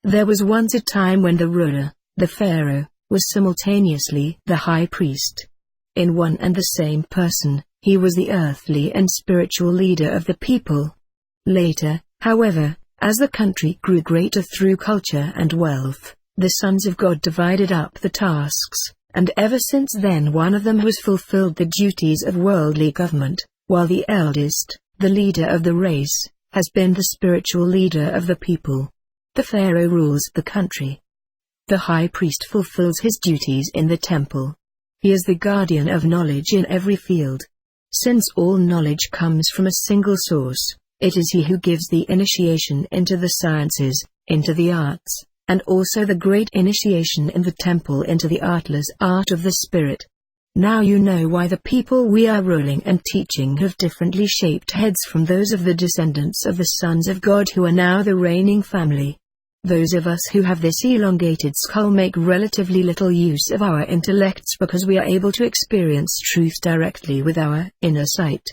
There was once a time when the ruler, the pharaoh, was simultaneously the high priest. In one and the same person, he was the earthly and spiritual leader of the people. Later, however, as the country grew greater through culture and wealth, the sons of God divided up the tasks, and ever since then one of them has fulfilled the duties of worldly government, while the eldest, the leader of the race, has been the spiritual leader of the people. The pharaoh rules the country. The high priest fulfills his duties in the temple. He is the guardian of knowledge in every field. Since all knowledge comes from a single source, it is he who gives the initiation into the sciences, into the arts, and also the great initiation in the temple into the artless art of the spirit. Now you know why the people we are ruling and teaching have differently shaped heads from those of the descendants of the sons of God who are now the reigning family. Those of us who have this elongated skull make relatively little use of our intellects because we are able to experience truth directly with our inner sight.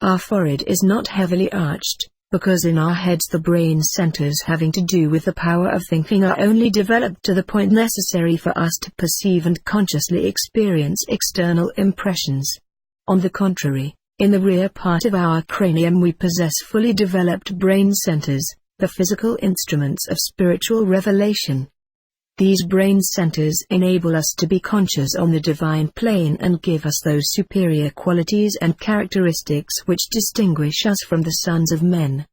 Our forehead is not heavily arched, because in our heads the brain centers having to do with the power of thinking are only developed to the point necessary for us to perceive and consciously experience external impressions. On the contrary, in the rear part of our cranium we possess fully developed brain centers, the physical instruments of spiritual revelation. These brain centers enable us to be conscious on the divine plane and give us those superior qualities and characteristics which distinguish us from the sons of men.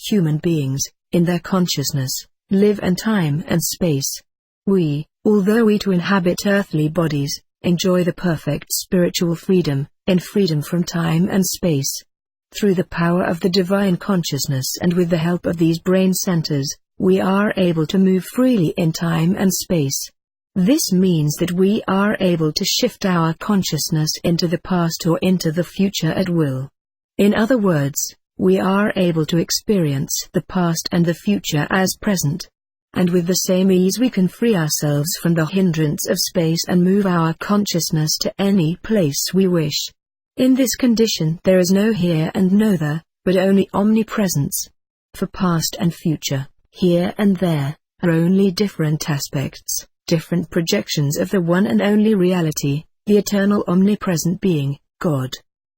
Human beings, in their consciousness, live in time and space. We, although we too inhabit earthly bodies, enjoy the perfect spiritual freedom, in freedom from time and space. Through the power of the divine consciousness and with the help of these brain centers, we are able to move freely in time and space. This means that we are able to shift our consciousness into the past or into the future at will. In other words, we are able to experience the past and the future as present. And with the same ease we can free ourselves from the hindrance of space and move our consciousness to any place we wish. In this condition there is no here and no there, but only omnipresence. For past and future, here and there, are only different aspects, different projections of the one and only reality, the eternal omnipresent being, God.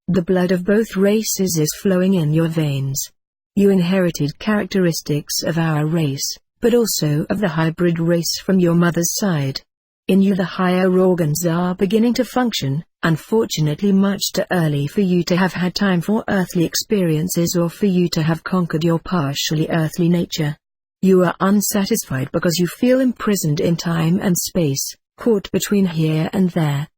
The blood of both races is flowing in your veins. You inherited characteristics of our race, but also of the hybrid race from your mother's side. In you the higher organs are beginning to function, unfortunately much too early for you to have had time for earthly experiences or for you to have conquered your partially earthly nature. You are unsatisfied because you feel imprisoned in time and space, caught between here and there.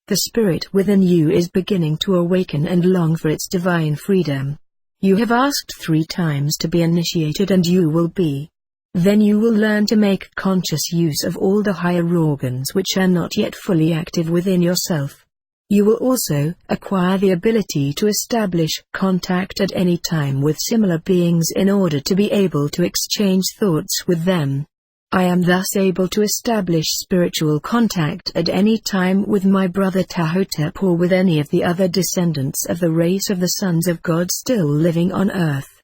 The spirit within you is beginning to awaken and long for its divine freedom. You have asked 3 times to be initiated and you will be. Then you will learn to make conscious use of all the higher organs which are not yet fully active within yourself. You will also acquire the ability to establish contact at any time with similar beings in order to be able to exchange thoughts with them. I am thus able to establish spiritual contact at any time with my brother Tahotep or with any of the other descendants of the race of the sons of God still living on earth.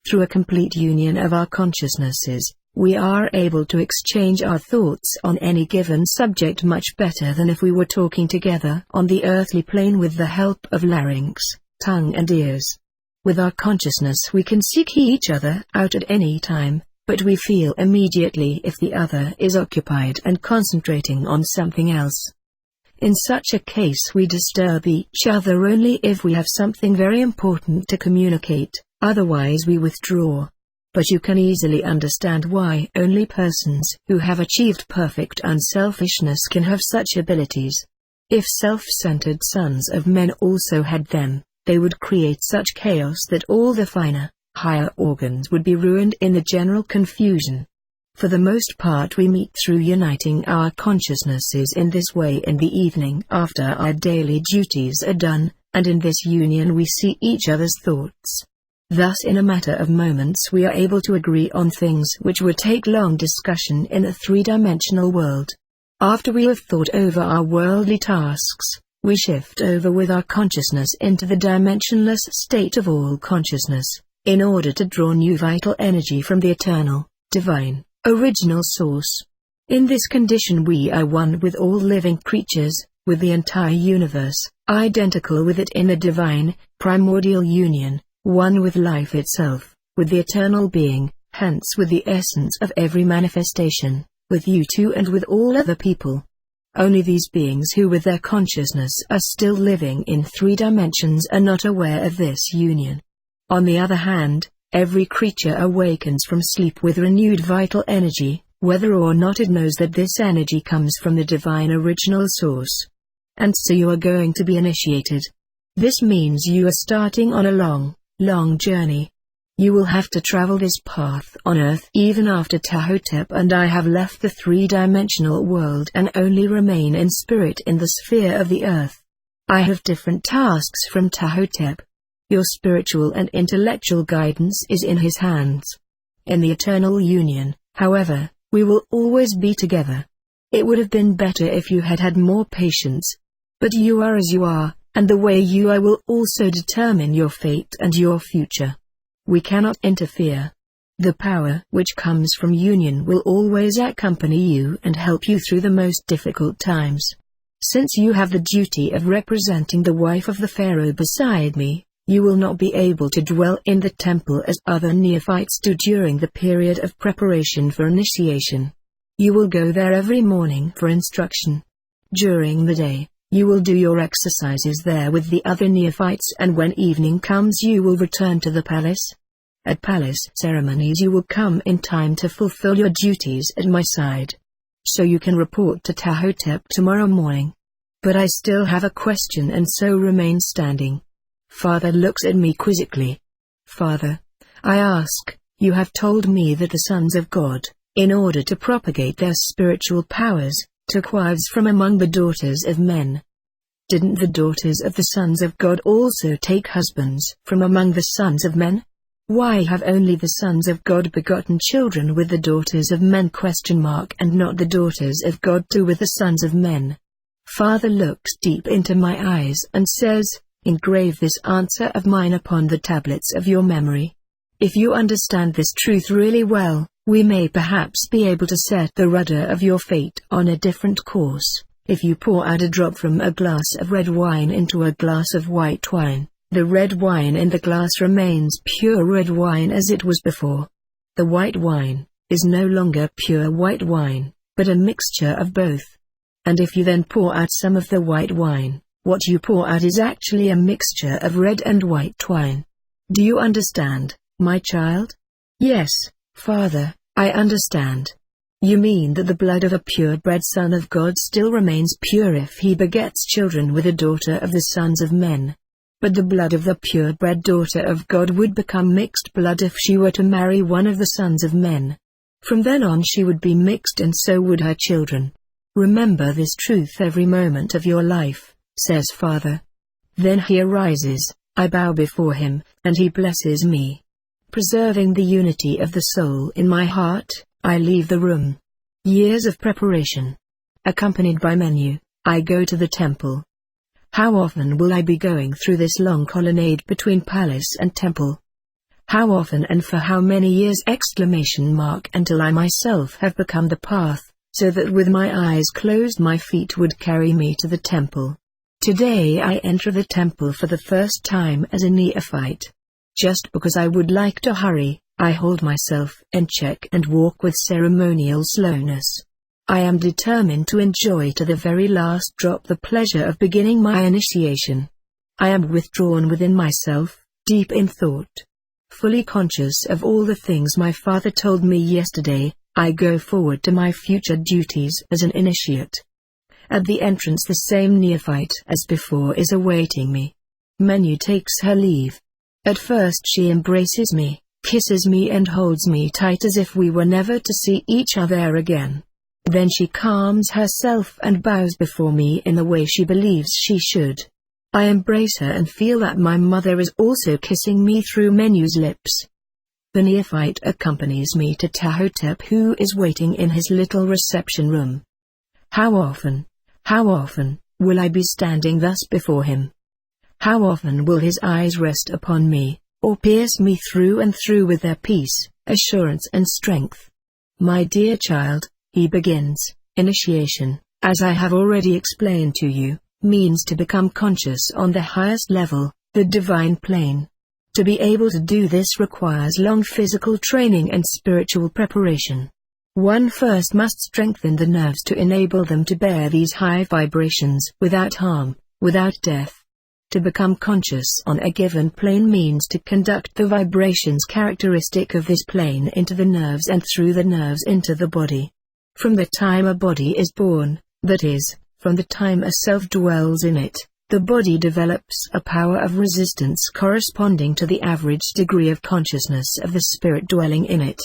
Through a complete union of our consciousnesses, we are able to exchange our thoughts on any given subject much better than if we were talking together on the earthly plane with the help of larynx, tongue and ears. With our consciousness we can seek each other out at any time, but we feel immediately if the other is occupied and concentrating on something else. In such a case we disturb each other only if we have something very important to communicate, otherwise we withdraw. But you can easily understand why only persons who have achieved perfect unselfishness can have such abilities. If self-centered sons of men also had them, they would create such chaos that all the finer, higher organs would be ruined in the general confusion. For the most part we meet through uniting our consciousnesses in this way in the evening after our daily duties are done, and in this union we see each other's thoughts. Thus in a matter of moments we are able to agree on things which would take long discussion in a 3-dimensional world. After we have thought over our worldly tasks, we shift over with our consciousness into the dimensionless state of all consciousness, in order to draw new vital energy from the eternal, divine, original source. In this condition we are one with all living creatures, with the entire universe, identical with it in a divine, primordial union, one with life itself, with the eternal being, hence with the essence of every manifestation, with you too and with all other people. Only these beings who with their consciousness are still living in 3 dimensions are not aware of this union. On the other hand, every creature awakens from sleep with renewed vital energy, whether or not it knows that this energy comes from the divine original source. And so you are going to be initiated. This means you are starting on a long journey. You will have to travel this path on Earth even after Tahotep and I have left the 3-dimensional world and only remain in spirit in the sphere of the Earth. I have different tasks from Tahotep. Your spiritual and intellectual guidance is in his hands. In the eternal union, however, we will always be together. It would have been better if you had had more patience. But you are as you are, and the way you are will also determine your fate and your future. We cannot interfere. The power which comes from union will always accompany you and help you through the most difficult times. Since you have the duty of representing the wife of the Pharaoh beside me, you will not be able to dwell in the temple as other neophytes do during the period of preparation for initiation. You will go there every morning for instruction. During the day, you will do your exercises there with the other neophytes and when evening comes you will return to the palace. At palace ceremonies you will come in time to fulfill your duties at my side. So you can report to Tahotep tomorrow morning. But I still have a question and so remain standing. Father looks at me quizzically. Father, I ask, you have told me that the sons of God, in order to propagate their spiritual powers, took wives from among the daughters of men. Didn't the daughters of the sons of God also take husbands from among the sons of men? Why have only the sons of God begotten children with the daughters of men and not the daughters of God too with the sons of men? Father looks deep into my eyes and says, engrave this answer of mine upon the tablets of your memory. If you understand this truth really well, we may perhaps be able to set the rudder of your fate on a different course. If you pour out a drop from a glass of red wine into a glass of white wine, the red wine in the glass remains pure red wine as it was before. The white wine is no longer pure white wine, but a mixture of both. And if you then pour out some of the white wine, what you pour out is actually a mixture of red and white wine. Do you understand, my child? Yes, Father, I understand. You mean that the blood of a purebred son of God still remains pure if he begets children with a daughter of the sons of men. But the blood of the purebred daughter of God would become mixed blood if she were to marry one of the sons of men. From then on she would be mixed and so would her children. Remember this truth every moment of your life, says Father. Then he arises, I bow before him, and he blesses me. Preserving the unity of the soul in my heart, I leave the room. Years of preparation. Accompanied by Menu, I go to the temple. How often will I be going through this long colonnade between palace and temple? How often and for how many years? Until I myself have become the path, so that with my eyes closed my feet would carry me to the temple. Today I enter the temple for the first time as a neophyte. Just because I would like to hurry, I hold myself in check and walk with ceremonial slowness. I am determined to enjoy to the very last drop the pleasure of beginning my initiation. I am withdrawn within myself, deep in thought. Fully conscious of all the things my father told me yesterday, I go forward to my future duties as an initiate. At the entrance the same neophyte as before is awaiting me. Menu takes her leave. At first she embraces me, kisses me and holds me tight as if we were never to see each other again. Then she calms herself and bows before me in the way she believes she should. I embrace her and feel that my mother is also kissing me through Menu's lips. The neophyte accompanies me to Tahotep, who is waiting in his little reception room. How often will I be standing thus before him? How often will his eyes rest upon me, or pierce me through and through with their peace, assurance and strength? My dear child, he begins, initiation, as I have already explained to you, means to become conscious on the highest level, the divine plane. To be able to do this requires long physical training and spiritual preparation. One first must strengthen the nerves to enable them to bear these high vibrations without harm, without death. To become conscious on a given plane means to conduct the vibrations characteristic of this plane into the nerves and through the nerves into the body. From the time a body is born, that is, from the time a self dwells in it, the body develops a power of resistance corresponding to the average degree of consciousness of the spirit dwelling in it.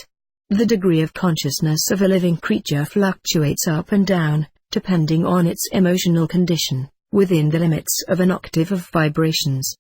The degree of consciousness of a living creature fluctuates up and down, depending on its emotional condition, within the limits of an octave of vibrations.